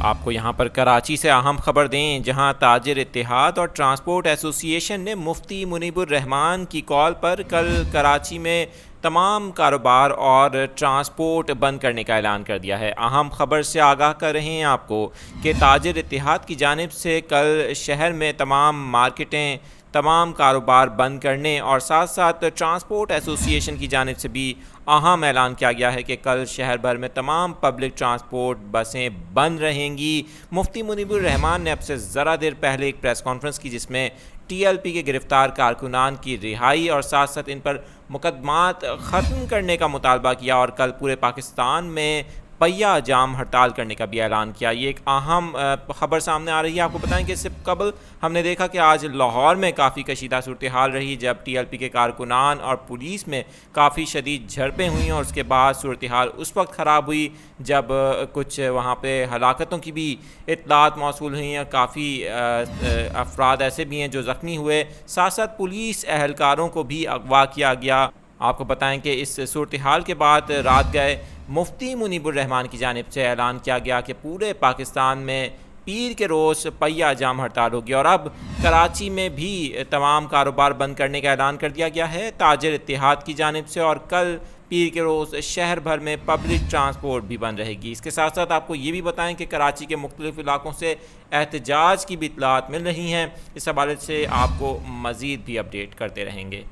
آپ کو یہاں پر کراچی سے اہم خبر دیں، جہاں تاجر اتحاد اور ٹرانسپورٹ ایسوسی ایشن نے مفتی منیب الرحمان کی کال پر کل کراچی میں تمام کاروبار اور ٹرانسپورٹ بند کرنے کا اعلان کر دیا ہے۔ اہم خبر سے آگاہ کر رہے ہیں آپ کو کہ تاجر اتحاد کی جانب سے کل شہر میں تمام مارکیٹیں، تمام کاروبار بند کرنے اور ساتھ ساتھ ٹرانسپورٹ ایسوسی ایشن کی جانب سے بھی اہم اعلان کیا گیا ہے کہ کل شہر بھر میں تمام پبلک ٹرانسپورٹ بسیں بند رہیں گی۔ مفتی منیب الرحمان نے اب سے ذرا دیر پہلے ایک پریس کانفرنس کی، جس میں ٹی ایل پی کے گرفتار کارکنان کی رہائی اور ساتھ ساتھ ان پر مقدمات ختم کرنے کا مطالبہ کیا، اور کل پورے پاکستان میں پہیہ جام ہڑتال کرنے کا بھی اعلان کیا۔ یہ ایک اہم خبر سامنے آ رہی ہے۔ آپ کو بتائیں کہ اس سے قبل ہم نے دیکھا کہ آج لاہور میں کافی کشیدہ صورتحال رہی، جب ٹی ایل پی کے کارکنان اور پولیس میں کافی شدید جھڑپیں ہوئیں، اور اس کے بعد صورتحال اس وقت خراب ہوئی جب کچھ وہاں پہ ہلاکتوں کی بھی اطلاعات موصول ہوئیں، اور کافی افراد ایسے بھی ہیں جو زخمی ہوئے، ساتھ ساتھ پولیس اہلکاروں کو بھی اغوا کیا گیا۔ آپ کو بتائیں کہ اس صورتحال کے بعد رات گئے مفتی منیب الرحمان کی جانب سے اعلان کیا گیا کہ پورے پاکستان میں پیر کے روز پہیہ جام ہڑتال ہوگی، اور اب کراچی میں بھی تمام کاروبار بند کرنے کا اعلان کر دیا گیا ہے تاجر اتحاد کی جانب سے، اور کل پیر کے روز شہر بھر میں پبلک ٹرانسپورٹ بھی بند رہے گی۔ اس کے ساتھ ساتھ آپ کو یہ بھی بتائیں کہ کراچی کے مختلف علاقوں سے احتجاج کی بھی اطلاعات مل رہی ہیں۔ اس حوالے سے آپ کو مزید بھی اپڈیٹ کرتے رہیں گے۔